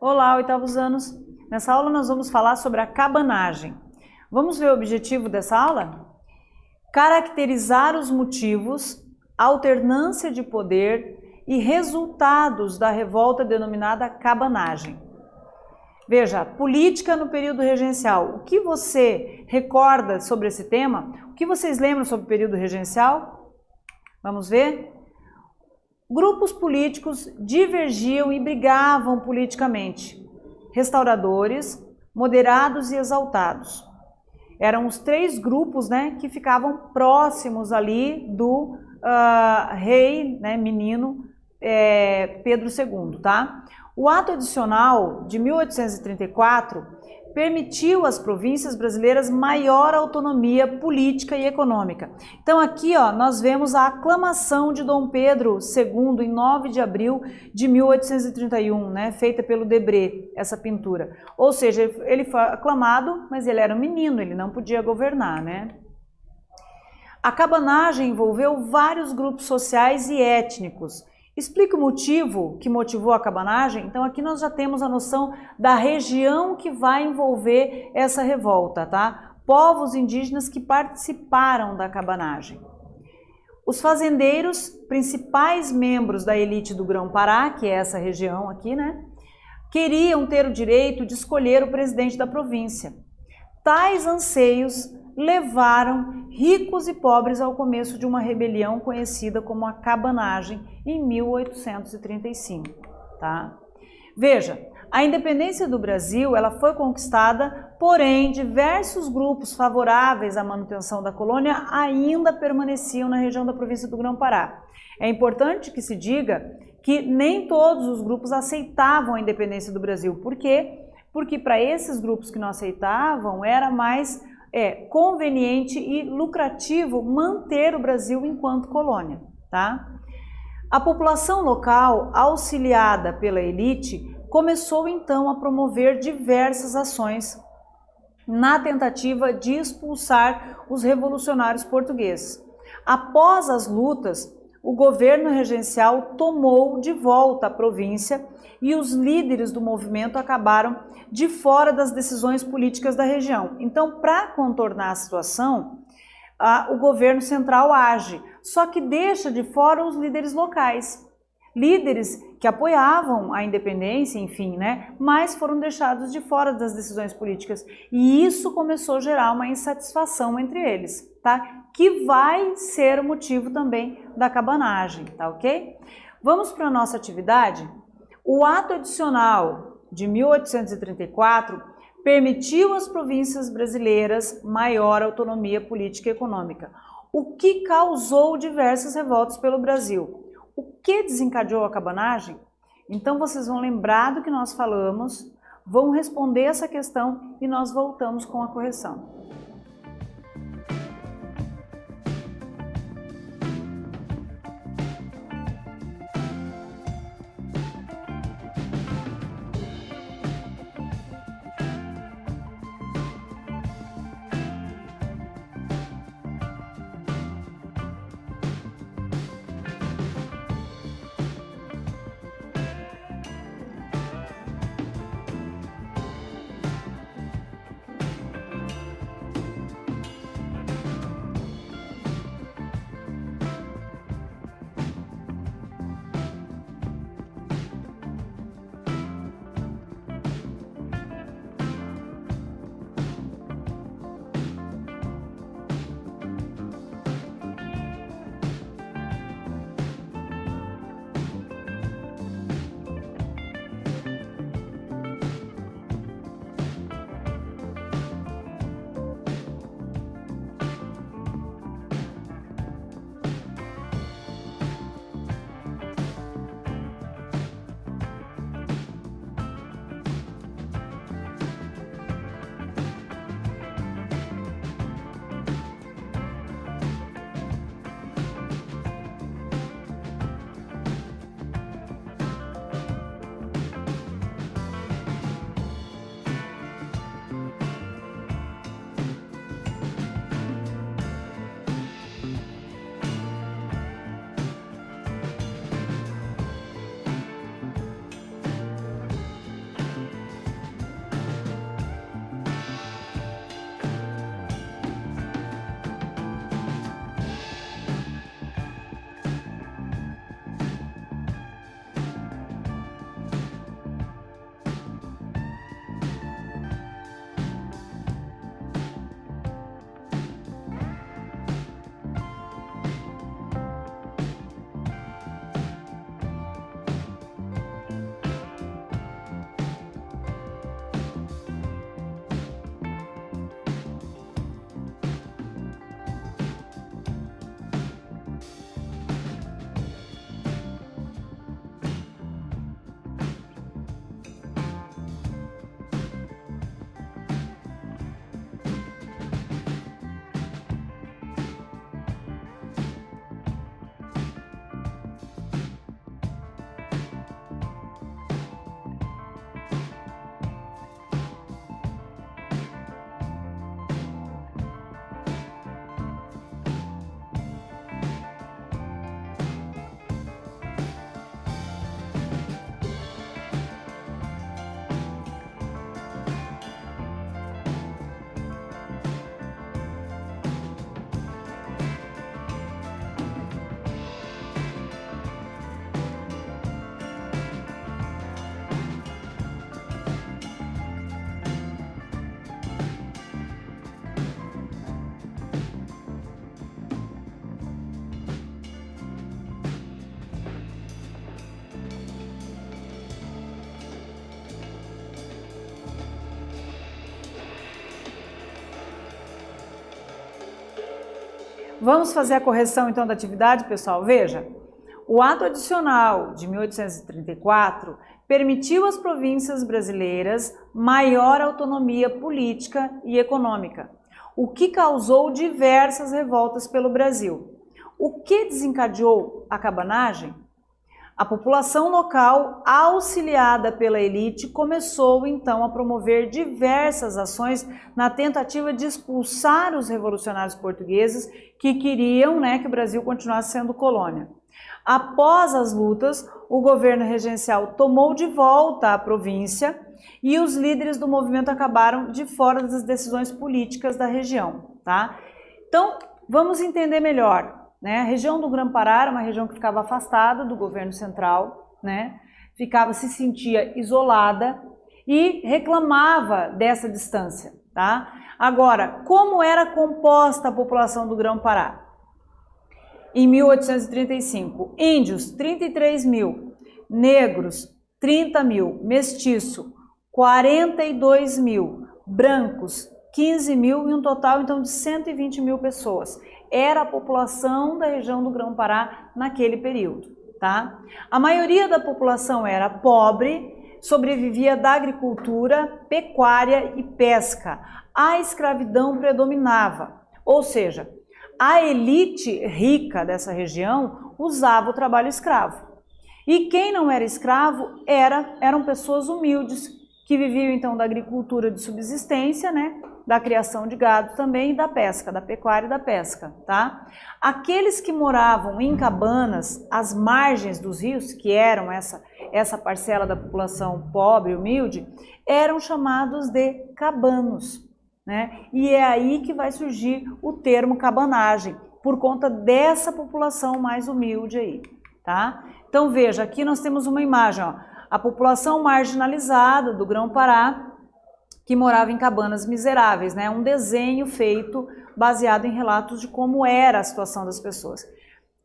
Olá, oitavos anos! Nessa aula nós vamos falar sobre a cabanagem. Vamos ver o objetivo dessa aula? Caracterizar os motivos, alternância de poder e resultados da revolta denominada cabanagem. Veja, política no período regencial. O que você recorda sobre esse tema? O que vocês lembram sobre o período regencial? Vamos ver? Grupos políticos divergiam e brigavam politicamente. Restauradores, moderados e exaltados. Eram os três grupos, que ficavam próximos ali do rei, menino Pedro II, tá? O ato adicional de 1834 permitiu às províncias brasileiras maior autonomia política e econômica. Então aqui nós vemos a aclamação de Dom Pedro II em 9 de abril de 1831, feita pelo Debré, essa pintura. Ou seja, ele foi aclamado, mas ele era um menino, ele não podia governar, A cabanagem envolveu vários grupos sociais e étnicos. Explica o motivo que motivou a cabanagem? Então aqui nós já temos a noção da região que vai envolver essa revolta, tá? Povos indígenas que participaram da cabanagem. Os fazendeiros, principais membros da elite do Grão-Pará, que é essa região aqui, queriam ter o direito de escolher o presidente da província. Tais anseios levaram ricos e pobres ao começo de uma rebelião conhecida como a cabanagem em 1835, tá? Veja, a independência do Brasil ela foi conquistada, porém diversos grupos favoráveis à manutenção da colônia ainda permaneciam na região da província do Grão-Pará. É importante que se diga que nem todos os grupos aceitavam a independência do Brasil. Por quê? Porque para esses grupos que não aceitavam era mais conveniente e lucrativo manter o Brasil enquanto colônia, tá? A população local, auxiliada pela elite, começou então a promover diversas ações na tentativa de expulsar os revolucionários portugueses. Após as lutas, o governo regencial tomou de volta a província e os líderes do movimento acabaram de fora das decisões políticas da região. Então, para contornar a situação, o governo central age, só que deixa de fora os líderes locais. Líderes que apoiavam a independência, enfim, mas foram deixados de fora das decisões políticas. E isso começou a gerar uma insatisfação entre eles, tá? Que vai ser o motivo também da cabanagem, tá ok? Vamos para a nossa atividade? O ato adicional de 1834 permitiu às províncias brasileiras maior autonomia política e econômica, o que causou diversas revoltas pelo Brasil. O que desencadeou a cabanagem? Então vocês vão lembrar do que nós falamos, vão responder essa questão e nós voltamos com a correção. Vamos fazer a correção então da atividade, pessoal? Veja, o ato adicional de 1834 permitiu às províncias brasileiras maior autonomia política e econômica, o que causou diversas revoltas pelo Brasil. O que desencadeou a cabanagem? A população local, auxiliada pela elite, começou então a promover diversas ações na tentativa de expulsar os revolucionários portugueses que queriam, que o Brasil continuasse sendo colônia. Após as lutas, o governo regencial tomou de volta a província e os líderes do movimento acabaram de fora das decisões políticas da região, tá? Então, vamos entender melhor. A região do Grã-Pará era uma região que ficava afastada do governo central, se sentia isolada e reclamava dessa distância, tá? Agora, como era composta a população do Grã-Pará? Em 1835, índios, 33 mil, negros, 30 mil, mestiço, 42 mil, brancos, 15 mil e um total então de 120 mil pessoas. Era a população da região do Grão-Pará naquele período, tá? A maioria da população era pobre, sobrevivia da agricultura, pecuária e pesca. A escravidão predominava, ou seja, a elite rica dessa região usava o trabalho escravo. E quem não era escravo eram pessoas humildes, que viviam então da agricultura de subsistência, da criação de gado também e da pesca, da pecuária e da pesca, tá? Aqueles que moravam em cabanas, às margens dos rios, que eram essa parcela da população pobre, humilde, eram chamados de cabanos, E é aí que vai surgir o termo cabanagem, por conta dessa população mais humilde aí, tá? Então veja, aqui nós temos uma imagem, ó, a população marginalizada do Grão-Pará, que morava em cabanas miseráveis, um desenho feito baseado em relatos de como era a situação das pessoas.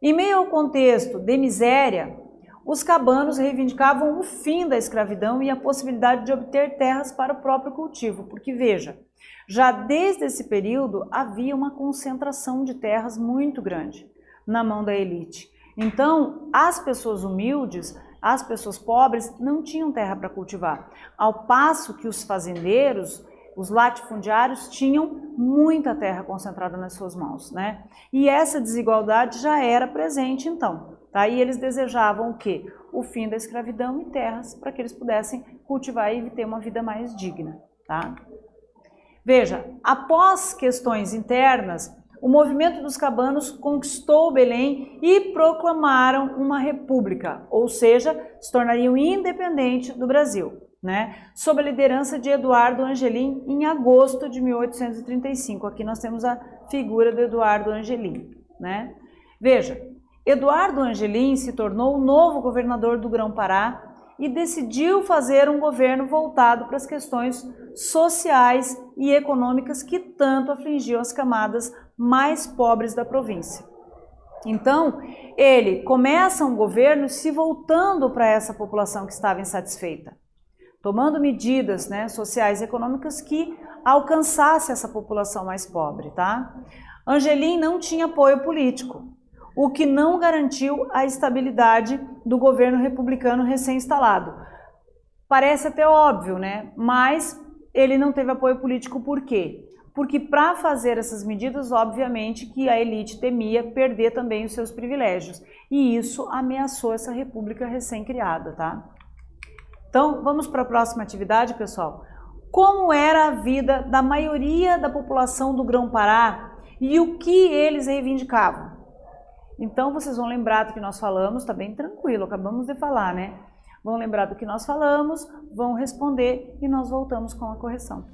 Em meio ao contexto de miséria, os cabanos reivindicavam o fim da escravidão e a possibilidade de obter terras para o próprio cultivo, porque veja, já desde esse período havia uma concentração de terras muito grande na mão da elite. Então, as pessoas humildes, as pessoas pobres não tinham terra para cultivar, ao passo que os fazendeiros, os latifundiários, tinham muita terra concentrada nas suas mãos, E essa desigualdade já era presente então, tá? E eles desejavam o quê? O fim da escravidão e terras para que eles pudessem cultivar e ter uma vida mais digna, tá? Veja, após questões internas, o movimento dos cabanos conquistou Belém e proclamaram uma república, ou seja, se tornariam independentes do Brasil, sob a liderança de Eduardo Angelim em agosto de 1835. Aqui nós temos a figura do Eduardo Angelim, Veja, Eduardo Angelim se tornou o novo governador do Grão-Pará e decidiu fazer um governo voltado para as questões sociais e econômicas que tanto afligiam as camadas mais pobres da província. Então, ele começa um governo se voltando para essa população que estava insatisfeita, tomando medidas sociais e econômicas que alcançasse essa população mais pobre, tá? Angelim não tinha apoio político, o que não garantiu a estabilidade do governo republicano recém-instalado. Parece até óbvio, Mas ele não teve apoio político por quê? Porque para fazer essas medidas, obviamente, que a elite temia perder também os seus privilégios. E isso ameaçou essa república recém-criada, tá? Então, vamos para a próxima atividade, pessoal. Como era a vida da maioria da população do Grão-Pará e o que eles reivindicavam? Então, vocês vão lembrar do que nós falamos, tá bem tranquilo, acabamos de falar, Vão lembrar do que nós falamos, vão responder e nós voltamos com a correção.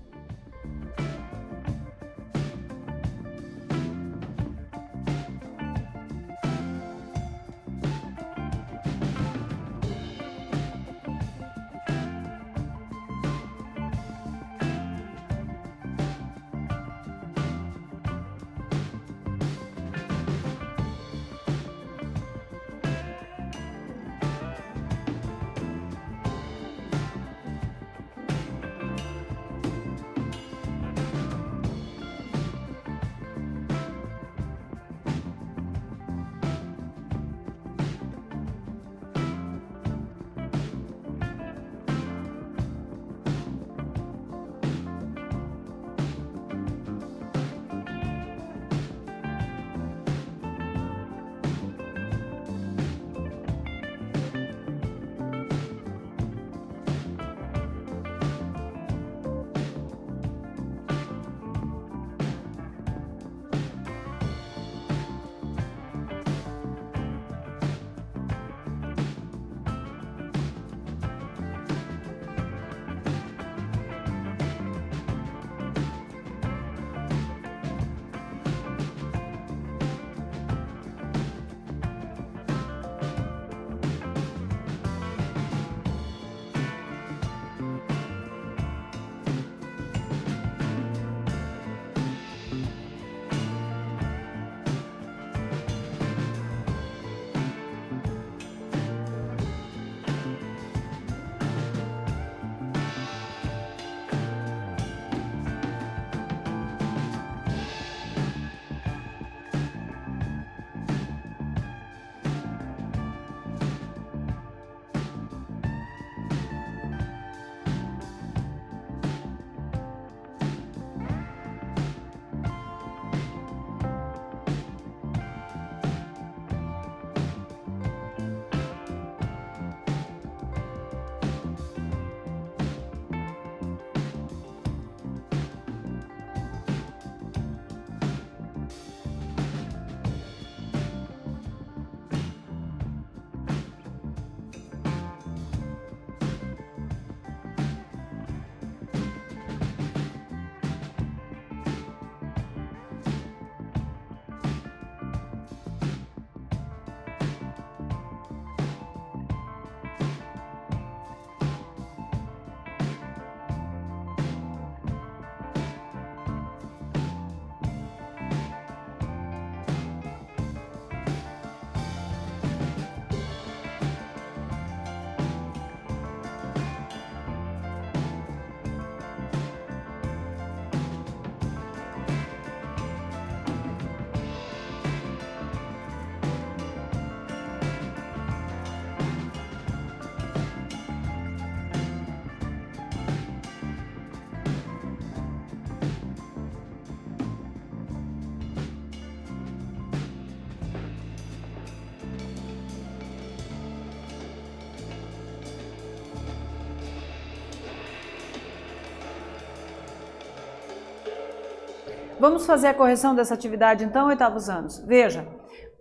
Vamos fazer a correção dessa atividade então, oitavos anos. Veja,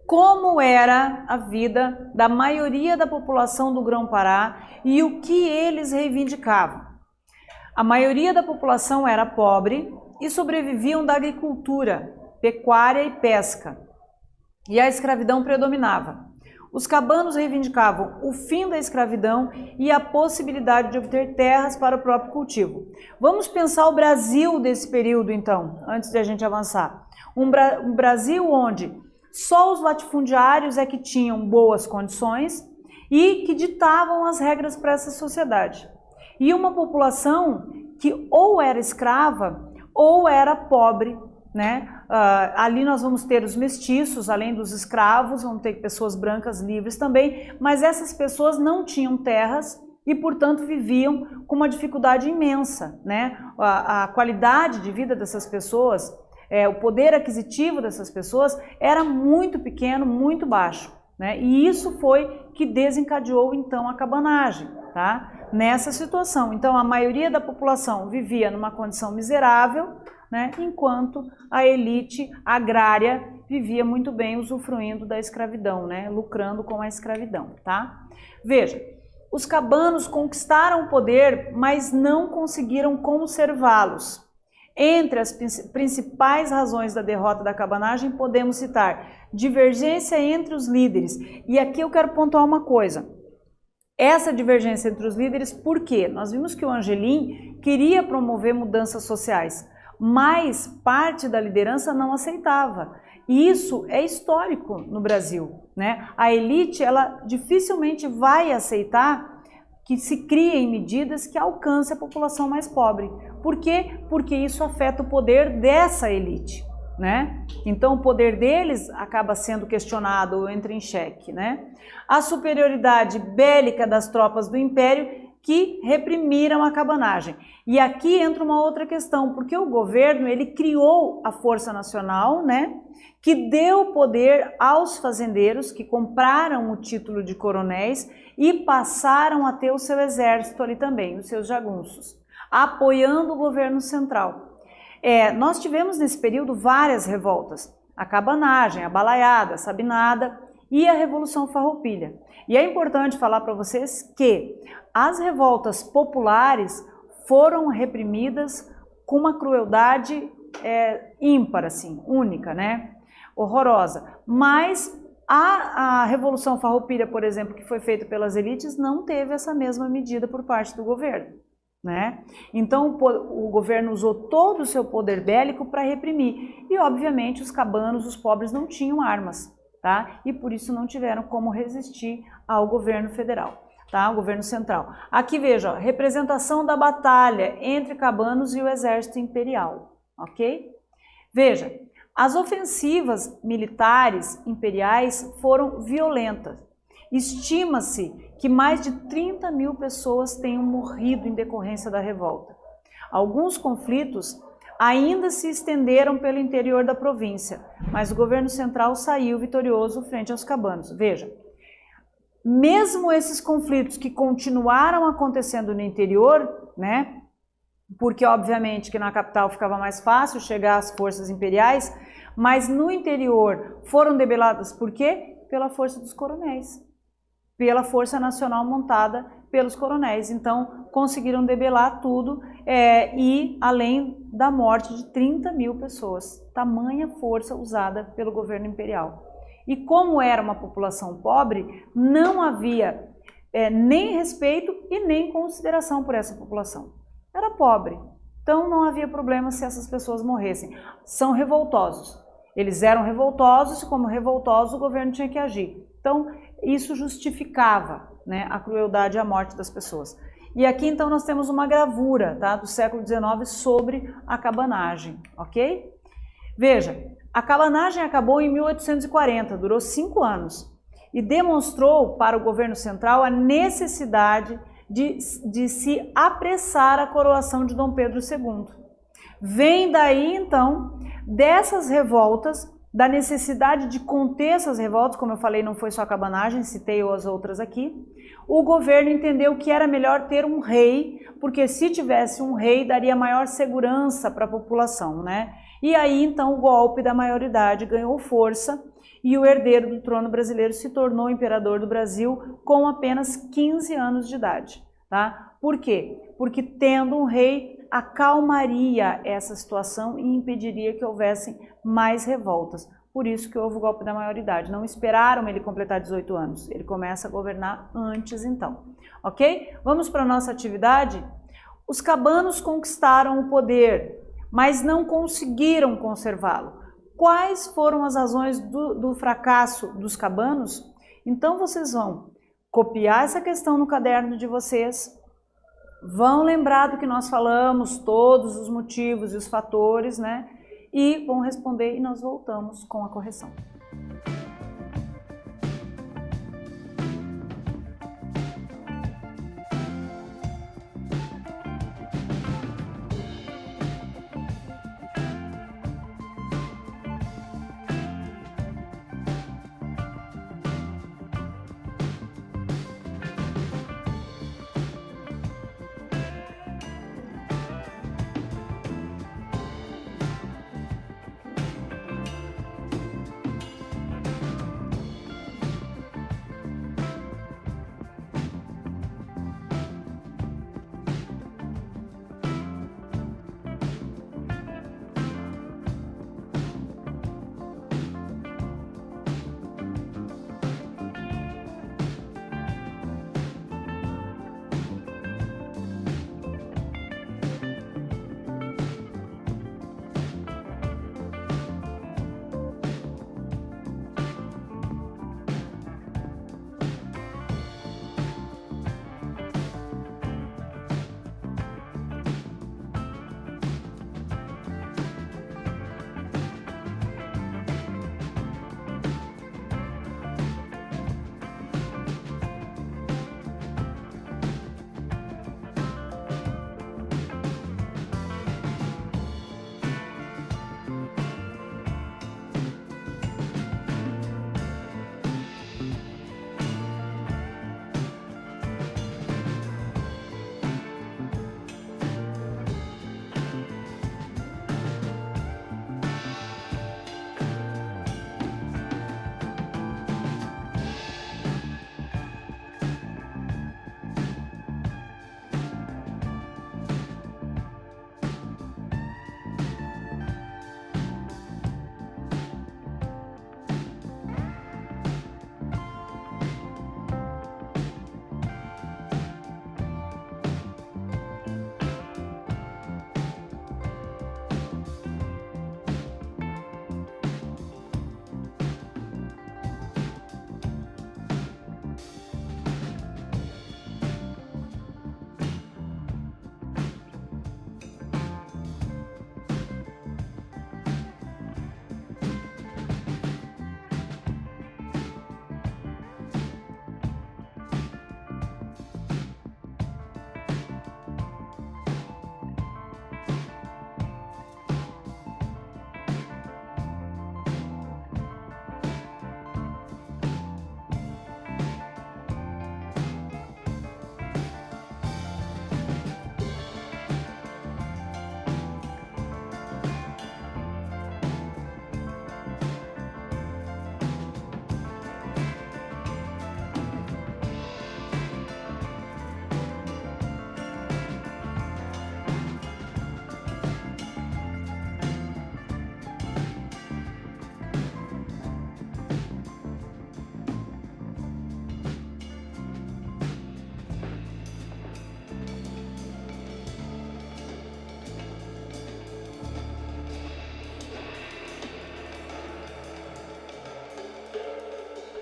como era a vida da maioria da população do Grão-Pará e o que eles reivindicavam. A maioria da população era pobre e sobreviviam da agricultura, pecuária e pesca, e a escravidão predominava. Os cabanos reivindicavam o fim da escravidão e a possibilidade de obter terras para o próprio cultivo. Vamos pensar o Brasil desse período, então, antes de a gente avançar. Um Brasil onde só os latifundiários é que tinham boas condições e que ditavam as regras para essa sociedade. E uma população que ou era escrava ou era pobre, né? Ali nós vamos ter os mestiços, além dos escravos, vamos ter pessoas brancas livres também, mas essas pessoas não tinham terras e, portanto, viviam com uma dificuldade imensa, né? A qualidade de vida dessas pessoas, o poder aquisitivo dessas pessoas era muito pequeno, muito baixo, né? E isso foi que desencadeou, então, a cabanagem, tá? Nessa situação. Então, a maioria da população vivia numa condição miserável, né, enquanto a elite agrária vivia muito bem usufruindo da escravidão, né, lucrando com a escravidão, tá? Veja, os cabanos conquistaram o poder, mas não conseguiram conservá-los. Entre as principais razões da derrota da cabanagem, podemos citar divergência entre os líderes. E aqui eu quero pontuar uma coisa. Essa divergência entre os líderes, por quê? Nós vimos que o Angelim queria promover mudanças sociais, mas parte da liderança não aceitava. E isso é histórico no Brasil, né? A elite, ela dificilmente vai aceitar que se criem medidas que alcancem a população mais pobre. Por quê? Porque isso afeta o poder dessa elite, né? Então o poder deles acaba sendo questionado ou entra em xeque, né? A superioridade bélica das tropas do Império que reprimiram a cabanagem. E aqui entra uma outra questão, porque o governo, ele criou a Força Nacional, né, que deu poder aos fazendeiros que compraram o título de coronéis e passaram a ter o seu exército ali também, os seus jagunços, apoiando o governo central. Nós tivemos nesse período várias revoltas, a cabanagem, a balaiada, a sabinada e a Revolução Farroupilha. E é importante falar para vocês que as revoltas populares foram reprimidas com uma crueldade ímpar, assim, única, né? Horrorosa. Mas a Revolução Farroupilha, por exemplo, que foi feita pelas elites, não teve essa mesma medida por parte do governo, né? Então o governo usou todo o seu poder bélico para reprimir. E, obviamente, os cabanos, os pobres, não tinham armas, tá? E por isso não tiveram como resistir ao governo federal, tá? O governo central. Aqui veja, ó, representação da batalha entre cabanos e o exército imperial, ok? Veja, as ofensivas militares imperiais foram violentas. Estima-se que mais de 30 mil pessoas tenham morrido em decorrência da revolta. Alguns conflitos ainda se estenderam pelo interior da província, mas o governo central saiu vitorioso frente aos cabanos. Veja, mesmo esses conflitos que continuaram acontecendo no interior, né, porque obviamente que na capital ficava mais fácil chegar às forças imperiais, mas no interior foram debeladas por quê? Pela força dos coronéis, pela força nacional montada pelos coronéis. Então conseguiram debelar tudo e além da morte de 30 mil pessoas, tamanha força usada pelo governo imperial. E como era uma população pobre, não havia nem respeito e nem consideração por essa população. Era pobre, então não havia problema se essas pessoas morressem. São revoltosos. Eles eram revoltosos e como revoltosos o governo tinha que agir. Então isso justificava, né, a crueldade e a morte das pessoas. E aqui então nós temos uma gravura, tá, do século XIX sobre a cabanagem, ok? Veja, a cabanagem acabou em 1840, durou 5 anos e demonstrou para o governo central a necessidade de se apressar a coroação de Dom Pedro II. Vem daí então, dessas revoltas, da necessidade de conter essas revoltas, como eu falei, não foi só a cabanagem, citei as outras aqui. O governo entendeu que era melhor ter um rei, porque se tivesse um rei, daria maior segurança para a população, né? E aí, então, o golpe da maioridade ganhou força e o herdeiro do trono brasileiro se tornou imperador do Brasil com apenas 15 anos de idade, tá? Por quê? Porque tendo um rei, acalmaria essa situação e impediria que houvessem mais revoltas. Por isso que houve o golpe da maioridade. Não esperaram ele completar 18 anos. Ele começa a governar antes, então. Ok? Vamos para a nossa atividade? Os cabanos conquistaram o poder, mas não conseguiram conservá-lo. Quais foram as razões do fracasso dos cabanos? Então vocês vão copiar essa questão no caderno de vocês, vão lembrar do que nós falamos, todos os motivos e os fatores, né? E vão responder e nós voltamos com a correção.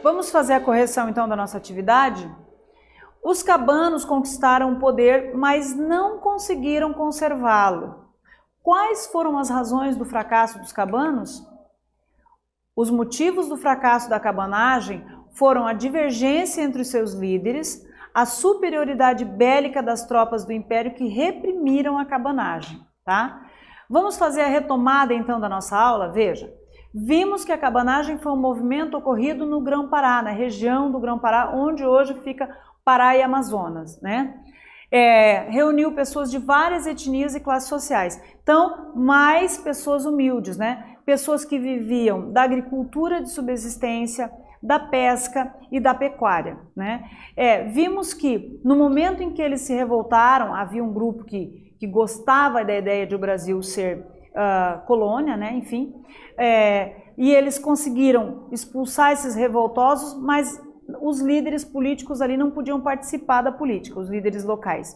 Vamos fazer a correção então da nossa atividade? Os cabanos conquistaram o poder, mas não conseguiram conservá-lo. Quais foram as razões do fracasso dos cabanos? Os motivos do fracasso da cabanagem foram a divergência entre os seus líderes, a superioridade bélica das tropas do Império que reprimiram a cabanagem, tá? Vamos fazer a retomada então da nossa aula? Veja, Vimos que a cabanagem foi um movimento ocorrido no Grão-Pará, na região do Grão-Pará, onde hoje fica Pará e Amazonas, né? Reuniu pessoas de várias etnias e classes sociais. Então, mais pessoas humildes, né? Pessoas que viviam da agricultura de subsistência, da pesca e da pecuária, né? Vimos que no momento em que eles se revoltaram, havia um grupo que gostava da ideia de o Brasil ser colônia, né? Enfim, e eles conseguiram expulsar esses revoltosos, mas os líderes políticos ali não podiam participar da política, os líderes locais.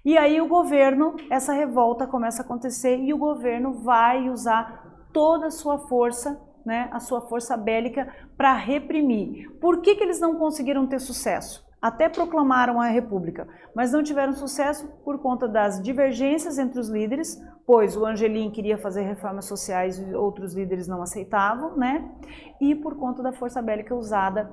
E aí o governo, essa revolta começa a acontecer e o governo vai usar toda a sua força, né, a sua força bélica para reprimir. Por que eles não conseguiram ter sucesso? Até proclamaram a república, mas não tiveram sucesso por conta das divergências entre os líderes, pois o Angelim queria fazer reformas sociais e outros líderes não aceitavam, né? E por conta da força bélica usada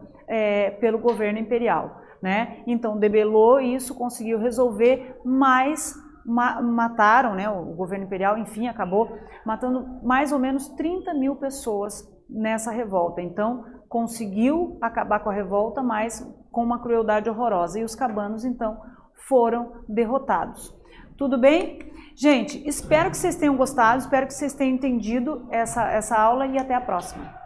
pelo governo imperial, né? Então debelou isso, conseguiu resolver, mas mataram, né? O governo imperial, enfim, acabou matando mais ou menos 30 mil pessoas nessa revolta. Então conseguiu acabar com a revolta, mas com uma crueldade horrorosa. E os cabanos, então, foram derrotados. Tudo bem? Gente, espero que vocês tenham gostado, espero que vocês tenham entendido essa aula e até a próxima.